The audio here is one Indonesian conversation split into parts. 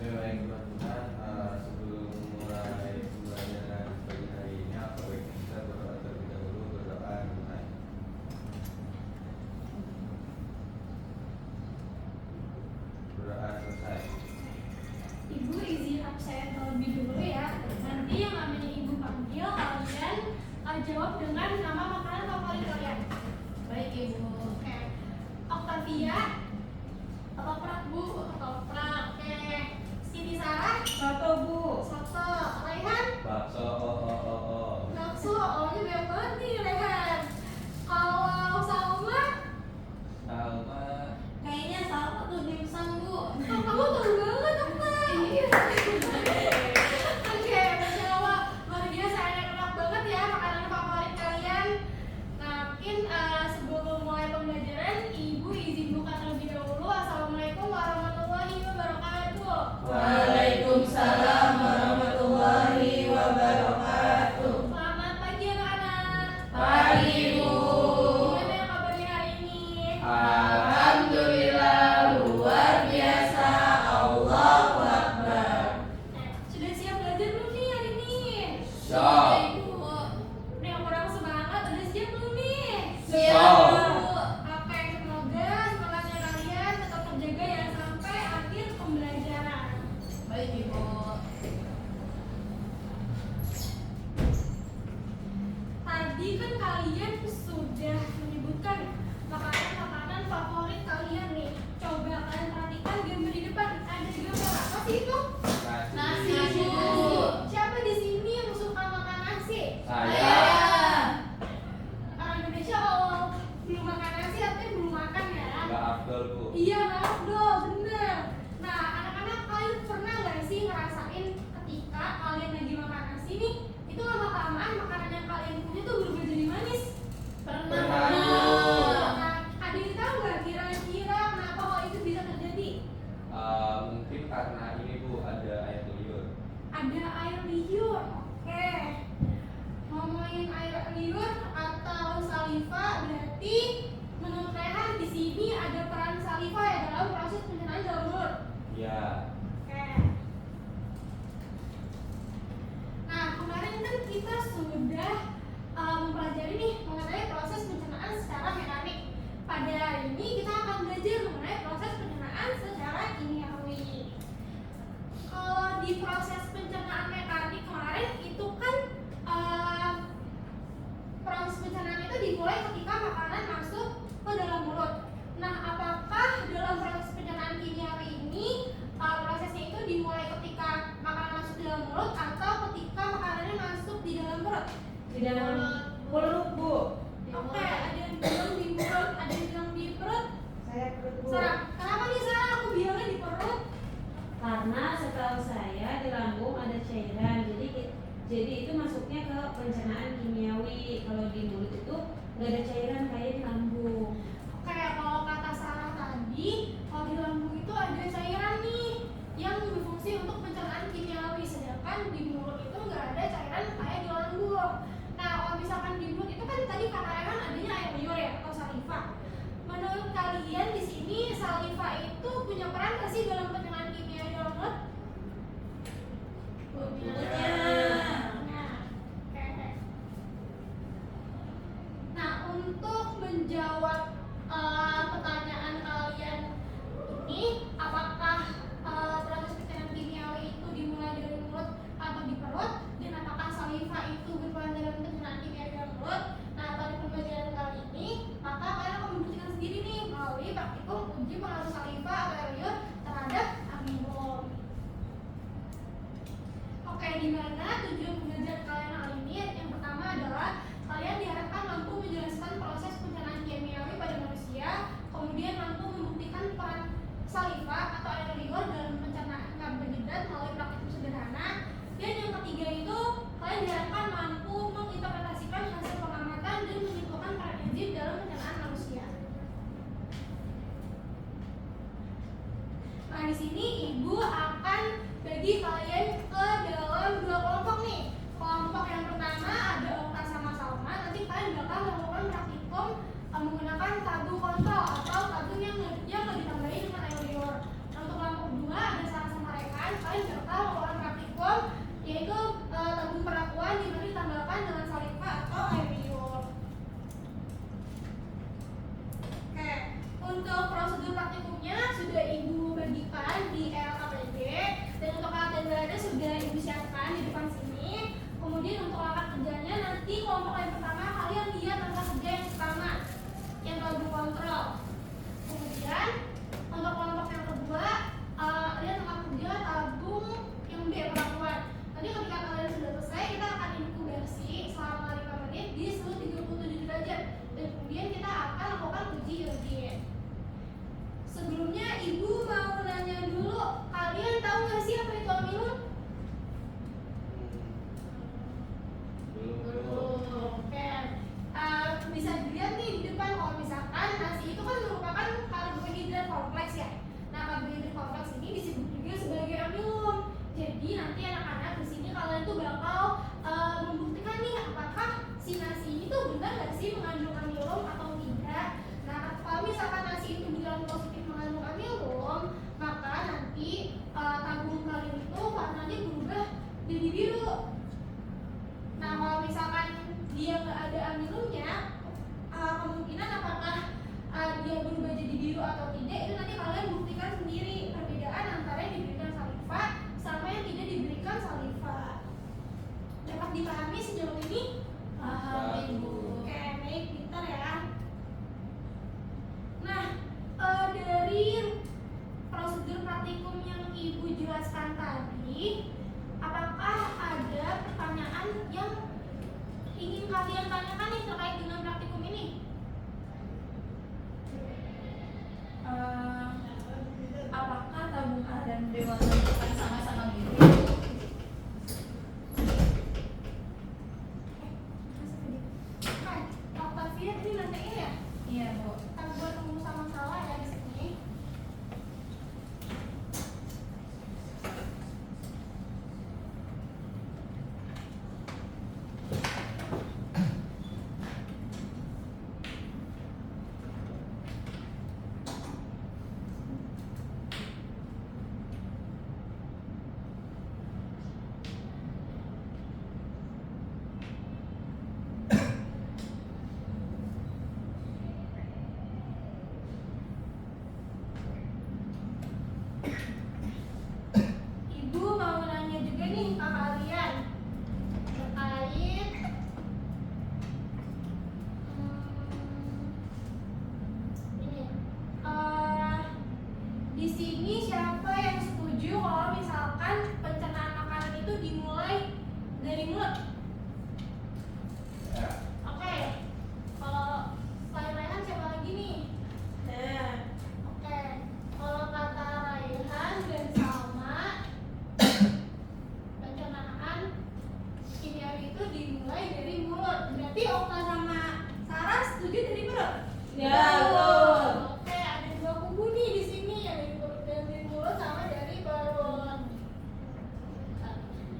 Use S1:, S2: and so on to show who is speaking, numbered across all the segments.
S1: Baik teman-teman, sebelum mulai pembelajaran pagi hari ini, apa baiknya kita berdoa terlebih dahulu, berdoa mulai. Berdoa selesai.
S2: Ibu izin absen terlebih dulu ya. Nanti yang namanya ibu panggil kalian jawab dengan nama makanan favorit kalian.
S3: Baik ibu.
S2: Oke. Octavia, ketoprak bu, ketoprak. Oke. Siti Sarah,
S3: Soto bu.
S2: soto. Raihan,
S1: Bakso,
S2: bakso. Awalnya banyak banget nih Raihan. Kalau Salma,
S1: Salma,
S3: Kayaknya Salma tuh dimsum bu.
S2: kamu tahu banget apa?
S3: Iya.
S2: Oke, Masya Allah, luar biasa enak banget ya makanan favorit kalian. Nah, mungkin sebelum mulai pembelajaran, Ibu izin buka terlebih dahulu. Assalamualaikum warahmatullahi wabarakatuh.
S3: Waalaikumsalam warahmatullahi wabarakatuh.
S2: Selamat pagi anak-anak.
S3: Pagi bu.
S2: Gimana yang kabarnya hari ini?
S3: Alhamdulillah luar biasa. Allahu Akbar.
S2: Sudah siap belajar belum nih hari ini?
S1: Siap.
S2: Ibu. Udah yang kurang semangat, udah siap belum nih?
S1: Siap.
S2: Oke, semoga semangatnya kalian tetap terjaga ya sampai akhir pembelajaran.
S3: Baik ibu.
S2: Tadi kan kalian sudah menyebutkan makanan-makanan favorit kalian nih. Coba kalian perhatikan gambar di depan. Ada gambar apa sih itu?
S3: Nasi bu.
S2: Siapa di sini yang suka makan nasi?
S1: saya.
S2: Orang Indonesia kalau belum makan nasi artinya belum makan ya.
S1: Nggak afdol bu.
S2: Iya, Abdul, bener. Nah, anak-anak kalian pernah nggak sih ngerasain ketika kalian lagi makan nasi nih, itu lama-kelamaan makanan yang kalian punya tuh berubah jadi manis?
S3: Pernah.
S2: Nah, ada yang tahu nggak kira-kira kenapa hal itu bisa terjadi?
S1: Mungkin karena ini bu, ada air liur.
S2: Ada air liur. Oke. Ngomongin air liur atau saliva, berarti menurut Rehan di sini ada peran saliva ya dalam proses pencernaan dalam mulut.
S1: Ya.
S2: Oke. Nah, kemarin kan kita sudah mempelajari nih mengenai proses pencernaan secara mekanik. Pada hari ini kita akan belajar mengenai proses pencernaan secara kimiawi. Kalau di proses pencernaan mekanik kemarin itu kan proses pencernaan itu dimulai ketika makanan masuk ke dalam mulut. Nah, apakah dalam proses pencernaan kimiawi ini prosesnya itu dimulai ketika makanan masuk di dalam mulut atau ketika makanannya masuk di dalam perut?
S3: Di dalam mulut bu.
S2: Oke, ada yang bilang di mulut, ada yang bilang di perut.
S3: Saya perut bu.
S2: Sarah, kenapa nih Sarah aku bilangnya di perut?
S3: Karena setahu saya di lambung ada cairan, jadi itu masuknya ke pencernaan kimiawi. Kalau di mulut itu nggak ada cairan kayak di lambung.
S2: Kayak kalau kata Sarah tadi, kalau di lambung itu ada cairan nih yang berfungsi untuk pencernaan kimiawi, sedangkan di mulut itu nggak ada cairan kayak di lambung. Nah, kalau misalkan di mulut itu kan tadi kata Rehan adanya air liur ya atau saliva. Menurut kalian di sini saliva itu punya peran nggak sih dalam pencernaan kimiawi dalam mulut?
S3: Punya.
S2: Nah, oke. Nah, untuk menjawab pertanyaan kalian ini, apakah proses pencernaan kimiawi itu dimulai dari mulut atau di perut, dan apakah saliva itu berperan dalam pencernaan kimiawi dalam mulut? Nah, pada pembelajaran kali ini, maka kalian akan membuktikan sendiri nih melalui praktikum uji pengaruh saliva atau air liur terhadap amnion. Oke, di mana tujuan pembelajaran kalian hari ini? Yang pertama adalah kalian diharapkan mampu menjelaskan proses pencernaan kimiawi pada manusia, kemudian mampu membuktikan peran saliva atau air liur dalam pencernaan karbohidrat melalui praktikum sederhana, dan yang ketiga itu kalian diharapkan mampu menginterpretasikan hasil pengamatan dan menyimpulkan peran enzim dalam pencernaan manusia. Nah, di sini ibu akan bagi kalian ke dalam dua kelompok nih. Kelompok yang pertama ada Okta sama Salma. Nanti kalian bakal melakukan praktikum menggunakan tabung kontrol atau tabung yang ditambahi dengan air liur. Nah, untuk kelompok kedua ada Sarah sama Rehan. yaitu tabung perakuan di mana ditambahkan dengan saliva atau air liur. Oke, untuk prosedur praktikumnya sudah Ibu bagikan di LKPD, dan untuk alat dan wadah sudah Ibu siapkan di depan sini. Kemudian untuk langkah kerjanya nanti kelompok yang pertama kalian lihat langkah kerja yang pertama yang tabung kontrol. Kemudian untuk kelompok yang kedua lihat langkah kerja tabung yang B perakuan. Nanti ketika kalian sudah selesai kita akan inkubasi selama 5 menit di suhu 37 derajat dan kemudian kita akan lakukan uji iodin. Sebelumnya Ibu mau nanya dulu, kalian tahu nggak sih apa itu amilum? Oke. Bisa dilihat nih di depan kalau misalkan nasi itu kan merupakan karbohidrat kompleks ya. Nah, karbohidrat kompleks ini disebut juga sebagai amilum. Jadi nanti anak-anak di sini kalian tuh bakal membuktikan nih apakah si nasi ini tuh benar nggak sih mengandung amilum atau tidak. Nah, kalau misalkan nasi itu bilang positif mengandung amilum, maka nanti tabung kalian itu warnanya berubah jadi biru. Nah, kalau misalkan dia nggak ada amilumnya, kemungkinan apakah dia berubah jadi biru atau tidak itu nanti kalian buktikan sendiri perbedaan antara yang diberikan saliva sama yang tidak diberikan saliva. Dapat dipahami sejauh ini? Paham, Ibu. Oke, baik, pintar ya. Nah, dari prosedur praktikum yang Ibu jelaskan tadi, apakah ada pertanyaan yang ingin kalian tanyakan nih terkait dengan praktikum ini?
S4: Apakah tabung A dan B warna akan sama-sama biru?
S2: Octavia ini nantinya ya?
S4: Iya, Bu.
S2: Kita buat rumus sama salah ya di sini. Ibu mau nanya juga nih ke kalian terkait ini. Di sini siapa yang setuju kalau misalkan pencernaan makanan itu dimulai dari mulut?
S1: Ya.
S2: Oke. Kalau selain Raihan siapa lagi nih? Oke. Kalau kata Raihan dan Salma, pencernaan kimiawi itu dimulai dari mulut. Berarti Okta sama Sarah setuju dari perut?
S3: Ya, betul.
S2: Oke, ada dua kubu nih di sini yang dari mulut sama dari perut.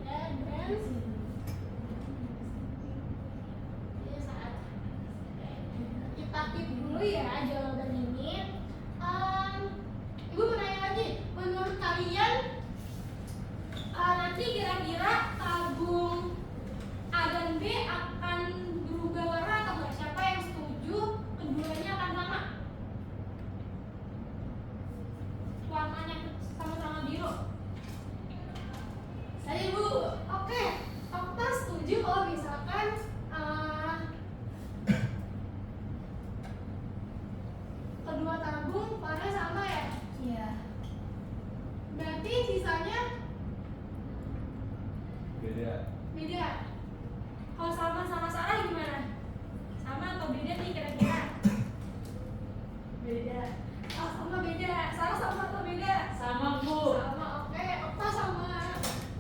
S2: Ya, dan ini saat kita keep dulu ya jawaban ini. Ibu mau nanya lagi, menurut kalian nanti kira-kira tabung A dan B akan berubah warna atau enggak? Siapa yang setuju keduanya akan sama? Warnanya sama-sama biru. Saya Ibu. Oke, Okta setuju kalau misalkan kedua tabung warna sama ya?
S4: Iya.
S2: Berarti sisanya
S1: Beda.
S2: beda. Kalau Salma sama Sarah gimana? Sama atau beda nih kira-kira? Beda. Oh, sama beda. Sarah sama atau beda?
S3: Sama, Bu.
S2: Sama. Oke, Okta sama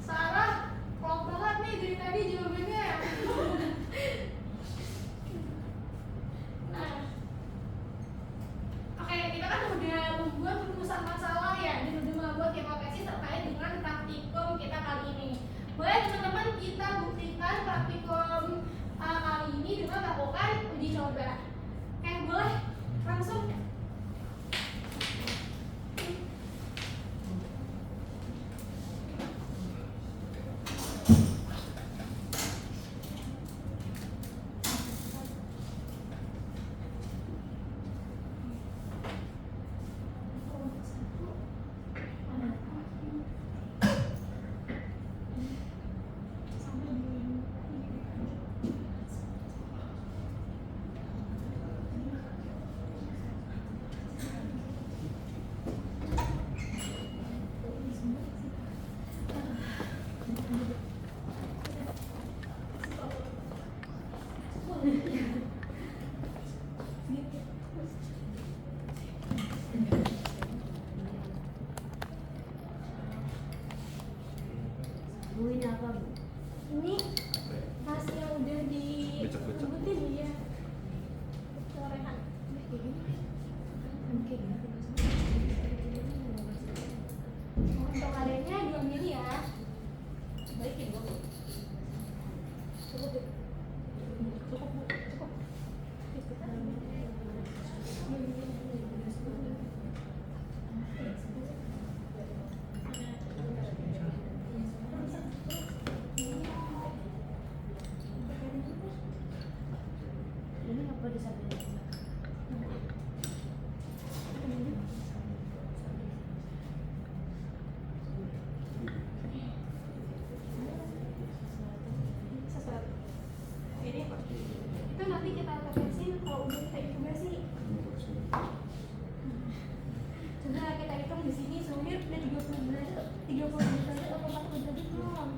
S2: Sarah klop banget nih dari tadi jawabannya. Nah, oke, kita kan udah membuat rumusan masalah ya dan udah membuat hipotesis terkait dengan praktikum kita kali ini. Boleh teman-teman kita buktikan praktikum kali ini dengan melakukan uji coba. Oke, boleh langsung. Untuk adanya 2 mili ya.
S3: Balikin gua.
S2: Cukup.
S3: Ini apa disampaikan?
S2: Ini itu nanti kita tetesin kalau udah kita inkubasi. Coba kita hitung di sini sumir udah 30 derajat, 30 derajat atau 40 derajat belum?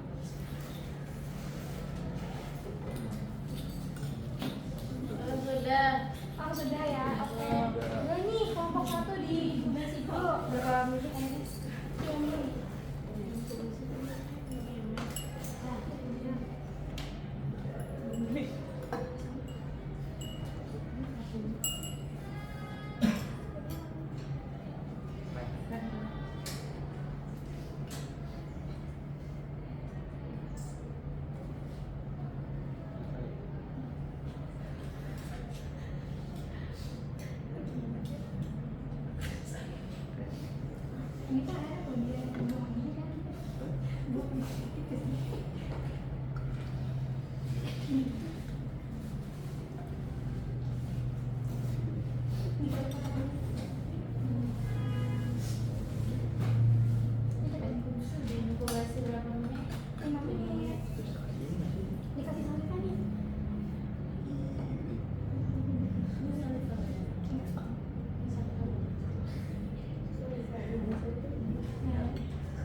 S2: Kalau sudah ya, oke. Udah nih kelompok 1 di inkubasi dulu. Berapa mili ini? 2 mili. Ini kan ada pembelian buah ini kan. Buah sedikit ke sini. Ini berapa lama? Ini coba inkubasi berapa menit? 5 menit. Dikasih santan nih.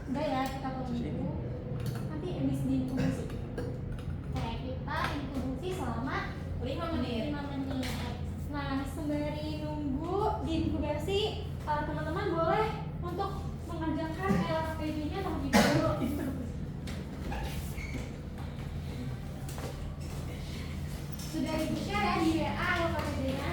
S2: Udah ya, kita tunggu. Nanti habis diinkubasi. Kita inkubasi selama
S3: 5 menit.
S2: 5 menit. Nah, sembari nunggu diinkubasi, teman-teman boleh untuk mengerjakan LKPD-nya terlebih dahulu. Sudah di-share ya di WA LKPD-nya.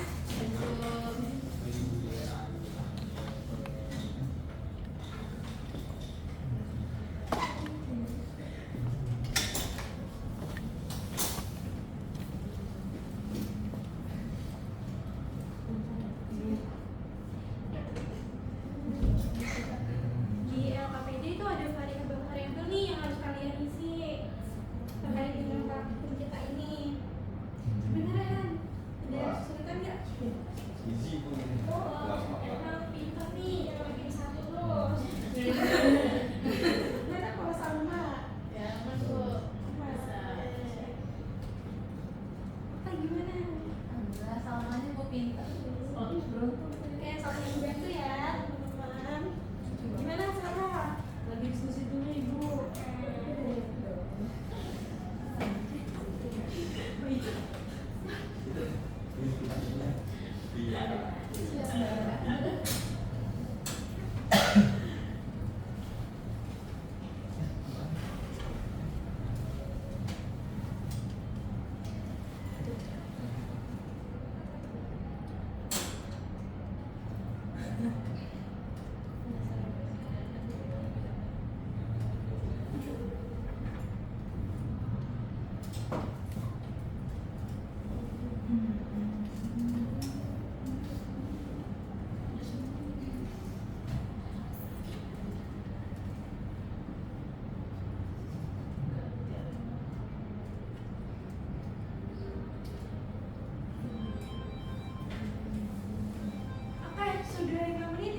S2: Di LKPD itu ada variabel-variabel nih yang harus kalian isi terkait dengan kartu kita ini. Beneran? Ada kesulitan nggak?
S1: Easy pun
S2: Oh,
S1: gampang.
S2: emang pintar nih, jangan bikin satu terus. Nanti kalau sama.
S3: Ya, masuk.
S2: Apa gimana?
S4: Alhamdulillah, salamannya gue pintar.
S3: Oh, beruntung.
S2: Oke, saling membantu ya, teman-teman. Gimana Sarah?
S3: Lagi diskusi dulu Ibu.
S1: Iya.
S2: Oke, sudah 5 menit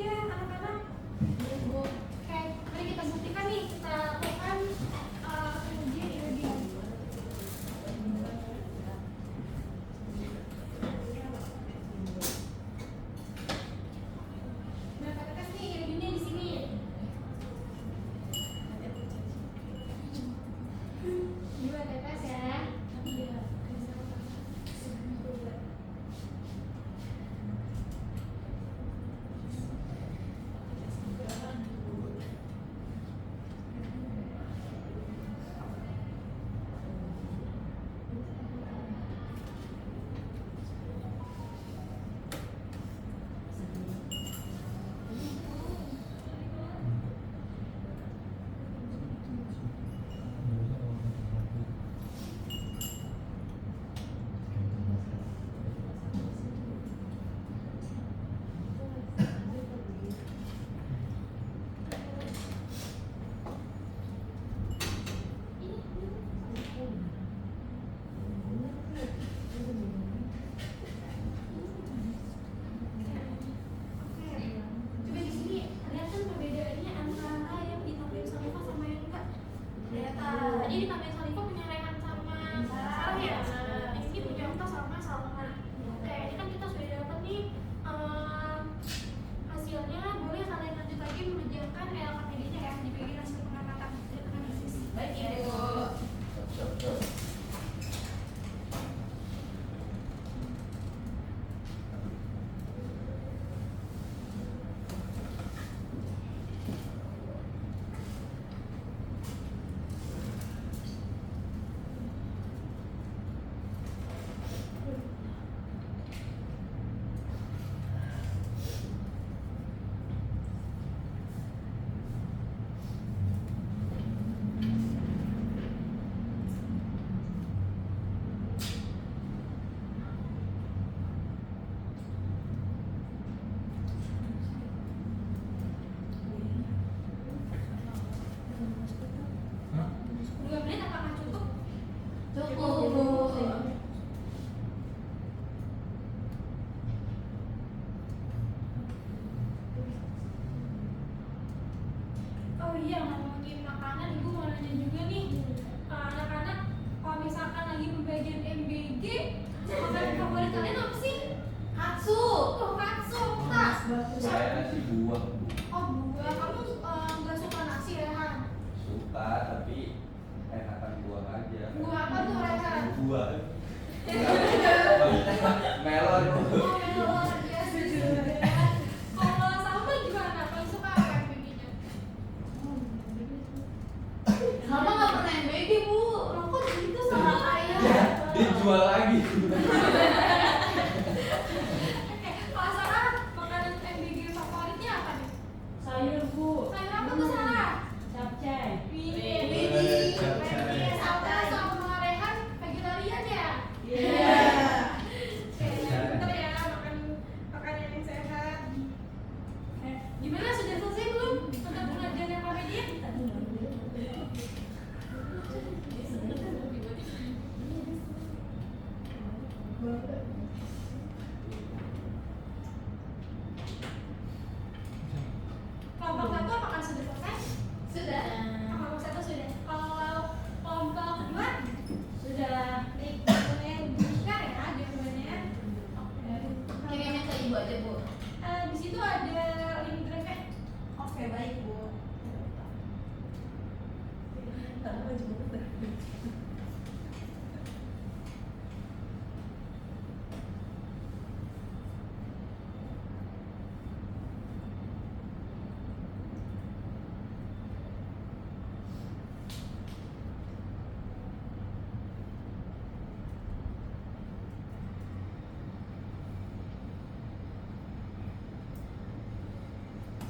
S2: Oh iya, ngomongin makanan, ibu mau nanya juga nih. Anak-anak, kalau misalkan lagi pembagian MBG, makanan favorit kalian apa sih?
S4: Katsu.
S2: Oh, katsu, Kak.
S1: Saya nasi buah Bu.
S2: Oh, buah. Kamu nggak suka nasi, Rehan?
S1: Suka tapi enakan buah aja.
S2: Buah apa tuh, Rehan?
S1: Buah. Melon.
S2: Oh, melon. Ya, setuju. Kalau Salma gimana? Paling suka apa MBG-nya?
S4: Sama nggak pernah MBG bu.
S2: Oh, kok gitu sama kayak?
S1: Dijual lagi.
S2: Kalau Sarah, makanan MBG favoritnya apa nih?
S3: Sayur Bu,
S2: Sayur apa tuh, Sarah?
S3: capcay.
S2: Widih,
S1: Capcay.
S2: sama Rehan vegetarian ya?
S3: Iya.
S2: Oke, pinter ya, makan makanan yang sehat. Gimana, sudah selesai belum untuk pengajian yang kami dia? Kelompok satu apakah sudah selesai?
S4: Sudah.
S2: Kelompok satu sudah. Kalau kelompok kedua,
S3: Sudah.
S2: baik, boleh di-share ya jawabannya.
S4: Kirimnya ke ibu aja bu.
S2: Di situ ada link drive-nya.
S4: Oke baik bu.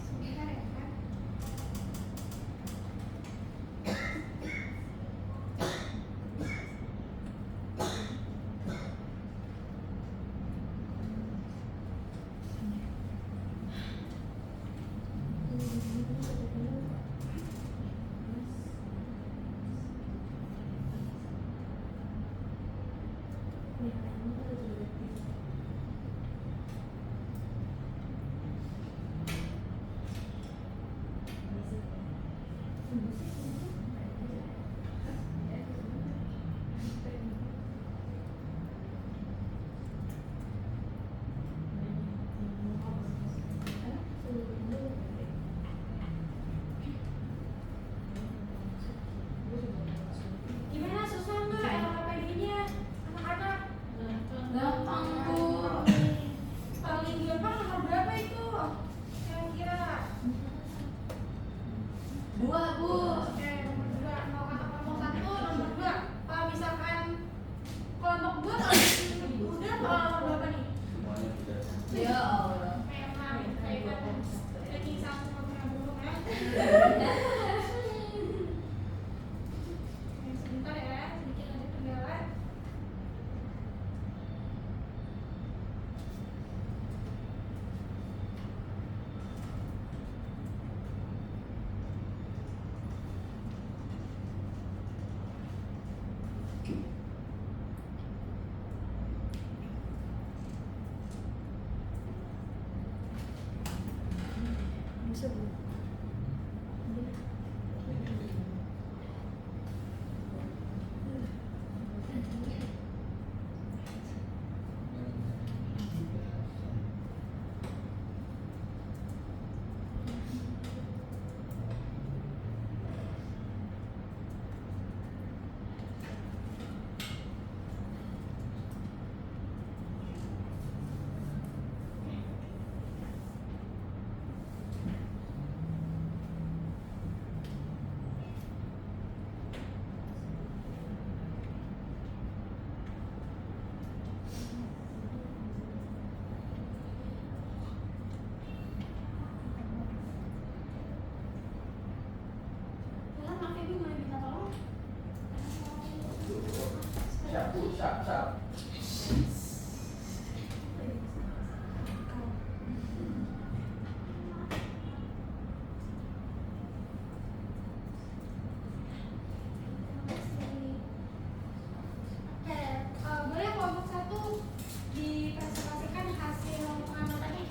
S2: Sebentar ya, Kak. Gimana, susah nggak LKPD-nya? Anak-anak?
S4: Gampang bu.
S2: Paling gampang nomor berapa itu? Kira-kira?
S4: Dua bu.
S2: Oke, nomor dua. Mau kata kelompok satu, nomor dua. Kalau misalkan kelompok dua paling udah kalau nomor berapa nih?
S1: Semuanya sudah.
S4: Ya Allah.
S2: Memang, kayak ranking satu nomor burung ya. Sebentar ya, sedikit ada kendala. Maaf ya, Bu, boleh minta tolong?
S1: Siap Bu, siap, siap.
S2: Oke, boleh kelompok satu dipresentasikan hasil pengamatannya?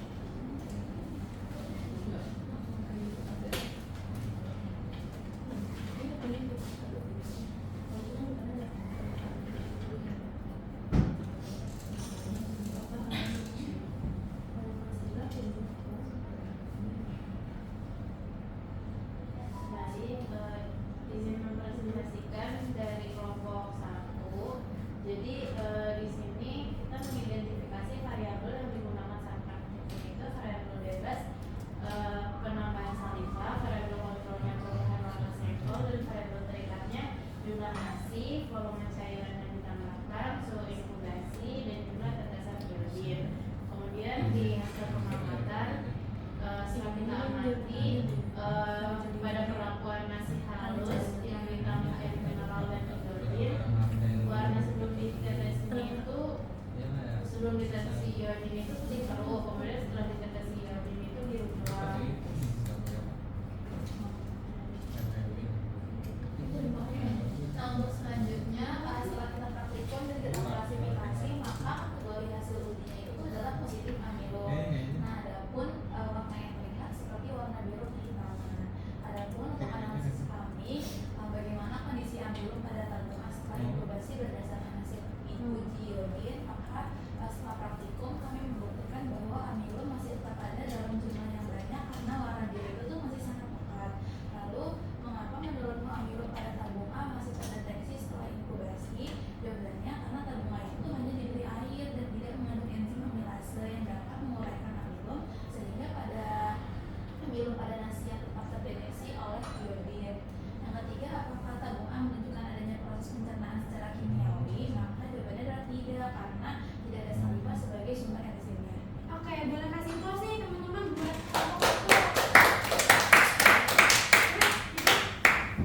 S3: nanti pada perlakuan masih halus yang ditambah air mineral dan iodin, warna sebelum ditetesi itu iodin itu putih keruh, kemudian setelah ditetesi iodin itu dirubah.
S4: Nah, untuk selanjutnya setelah kita praktikum dan kita klasifikasi, maka kategori hasil ujinya itu adalah positif amilum. Nah, adapun warna yang terlihat seperti warna biru kehitaman. Adapun untuk analisis kami, bagaimana kondisi amilum pada tabung A setelah inkubasi berdasarkan hasil uji iodin, maka setelah praktikum kami membuktikan bahwa amilum masih tetap ada dalam jumlah yang banyak karena warna biru itu tuh masih sangat pekat. Lalu mengapa menurunmu amilum pada tabung A masih terdeteksi setelah inkubasi? Jawabannya karena tabung A itu hanya diberi air dan tidak mengandung enzim amilase yang dapat menguraikan amilum, sehingga pada amilum pada nasi yang tetap terdeteksi oleh iodin. Yang ketiga, apakah tabung A menunjukkan adanya proses pencernaan secara kimiawi? Maka jawabannya adalah tidak, karena tidak ada saliva sebagai sumber enzimnya.
S2: Oke, boleh kasih tos nih teman-teman buat kelompok satu.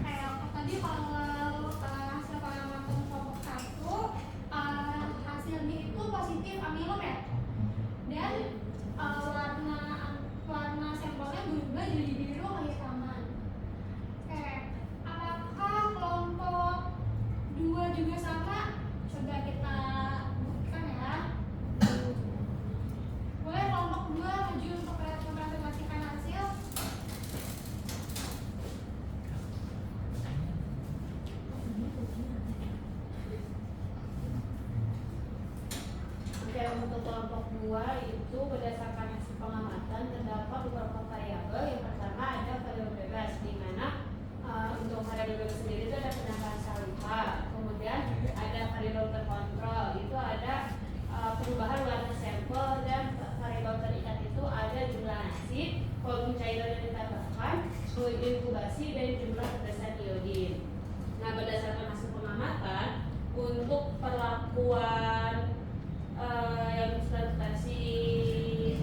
S2: Kayak tadi kalau hasil pengamatan kelompok satu, hasilnya itu positif amilum ya. Dan warna sampelnya berubah jadi biru kehitaman. Oke, apakah kelompok 2 juga sama? Coba kita buktikan ya. Boleh kelompok 2 maju untuk mempresentasikan hasil.
S3: Oke, untuk kelompok 2 itu berdasarkan hasil pengamatan terdapat beberapa variabel. Yang pertama ada variabel bebas, di mana untuk variabel bebas sendiri itu ada penambahan saliva. Kemudian ada variabel terkontrol, itu ada perubahan warna sampel, dan variabel terikat itu ada jumlah nasi, volume cairan yang ditambahkan, suhu inkubasi, dan jumlah tetesan iodin. Nah, berdasarkan hasil pengamatan untuk perlakuan yang substansi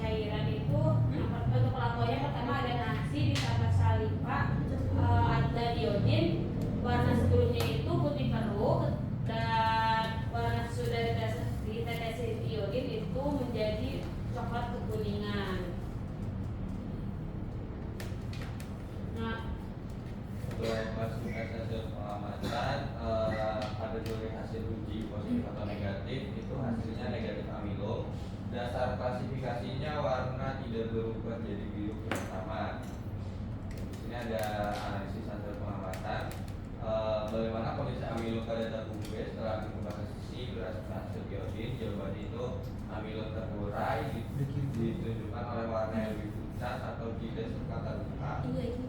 S3: cairan itu, untuk perlakuannya pertama ada nasi ditambah saliva, ada iodin. Warna sebelumnya itu putih keruh, dan warna sudah ditetesi iodin itu menjadi coklat kekuningan. Nah,
S1: Untuk klasifikasi hasil pengamatan, pada teori hasil uji positif atau negatif itu hasilnya negatif amilum. Dasar klasifikasinya warna tidak berubah jadi biru kehitaman. Di sini ada analisis hasil pengamatan. Bagaimana kondisi amilum pada tabung B setelah inkubasi berdasarkan hasil iodin? Jawabannya itu amilum terurai ditunjukkan oleh warna yang lebih pucat atau tidak serta terbuka.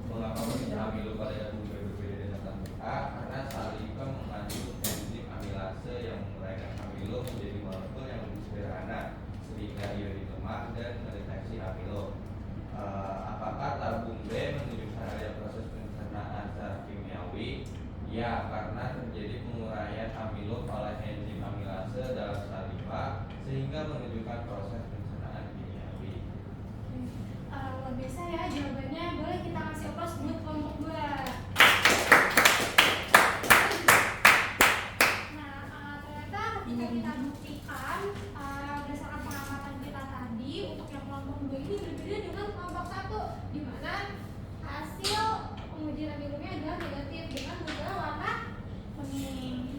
S1: Mengapa kondisi amilum pada tabung B berbeda dengan tabung A? Karena saliva mengandung enzim amilase yang menguraikan amilum menjadi molekul yang lebih sederhana sehingga iodin lemah dan mendeteksi amilum. Apakah tabung B menunjukkan adanya proses pencernaan secara kimiawi? Ya, karena terjadi penguraian amilum oleh enzim amilase dalam saliva sehingga menunjukkan proses pencernaan kimiawi.
S2: Luar biasa ya jawabannya. Boleh kita kasih aplaus buat kelompok 2. Nah, ternyata ketika kita buktikan berdasarkan pengamatan kita tadi, untuk yang kelompok 2 ini berbeda dengan kelompok 1, di mana hasil pengujian amilumnya adalah negatif dengan gejala warna kuning.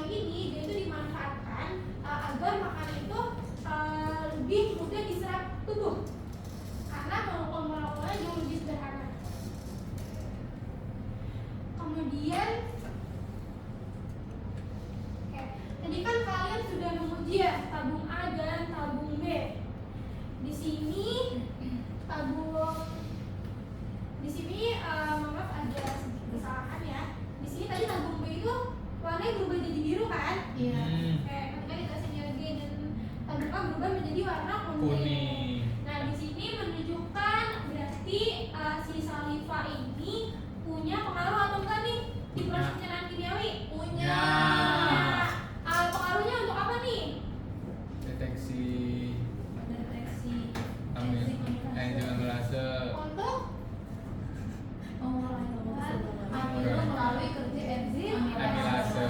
S2: ini dia itu dimanfaatkan agar makanan itu lebih mudah diserap tubuh karena molekul-molekulnya jauh lebih sederhana. Kemudian, oke, tadi kan kalian sudah menguji ya tabung A dan tabung B. Di sini maaf ada sedikit kesalahan ya. Di sini tadi tabung B itu warnanya berubah jadi biru kan?
S4: Iya.
S2: Ketika kita sinergi dan tabung A berubah menjadi warna kuning. Nah, di sini menunjukkan berarti si saliva ini punya pengaruh atau enggak nih di proses pencernaan kimiawi?
S4: Punya.
S2: Pengaruhnya untuk apa nih?
S5: Deteksi
S4: Deteksi
S5: enzim amilase.
S2: Untuk
S4: amilo melalui kerja enzim
S5: Amilase.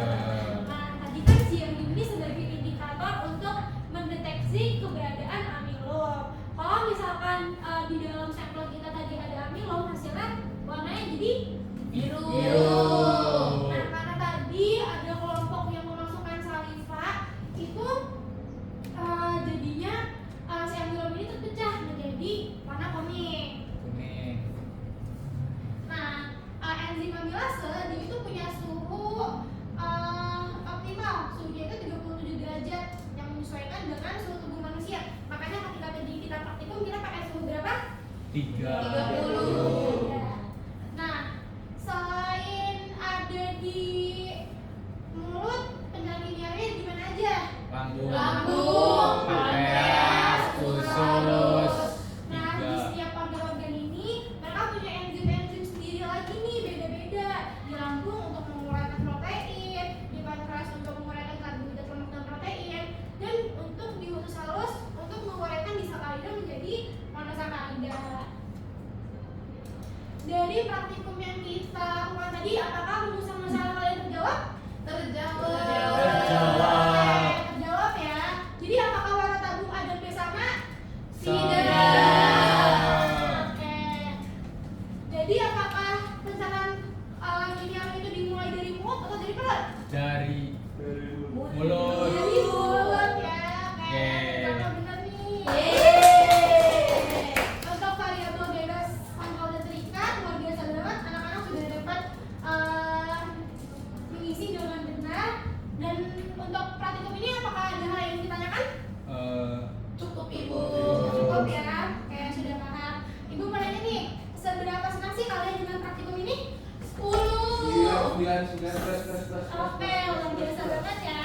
S2: Nah, tadi kan si yang ini sebagai indikator untuk mendeteksi keberadaan amilom. Kalau misalkan di dalam sampel kita tadi ada amilom, hasilnya warnanya jadi
S4: biru.
S2: Nah, karena tadi ada kelompok yang memasukkan saliva, itu jadinya si amilom ini terpecah menjadi warna kuning. Nah, enzim amilase dia itu punya suhu optimal. Suhunya itu 37 derajat yang menyesuaikan dengan suhu tubuh manusia. Makanya ketika tadi kita praktikum kita pakai suhu berapa?
S4: 30.
S2: Nah, selain ada di mulut, pencernaan kimiawi di mana aja?
S4: Lambung,
S5: pankreas, usus.
S2: Nah, di setiap organ-organ ini mereka punya enzim-enzim sendiri lagi nih, beda-beda. Di lambung untuk menguraikan protein, di pankreas untuk menguraikan karbohidrat, lemak dan protein, dan untuk di usus halus untuk menguraikan disakarida menjadi monosakarida. Dari praktikum yang kita lakukan tadi, apakah rumusan masalah kalian terjawab?
S4: Terjawab.
S2: Terjawab ya. Jadi apakah warna tabung A dan B sama?
S5: Tidak.
S2: Oke. Jadi apakah pencernaan kimiawi itu dimulai dari mulut atau dari perut?
S5: Dari mulut.
S2: Dari mulut ya. Oke.
S5: Yeay.
S2: Apa benar nih? Untuk variabel bebas kontrol dan terikat luar biasa banget. Anak-anak sudah dapat mengisi dengan benar. Dan untuk praktikum ini apakah ada hal yang ditanyakan?
S4: Cukup Ibu.
S2: Cukup ya. Oke, sudah paham. Ibu mau nanya nih, seberapa senang sih kalian dengan praktikum ini? 10. Oke, luar biasa banget ya.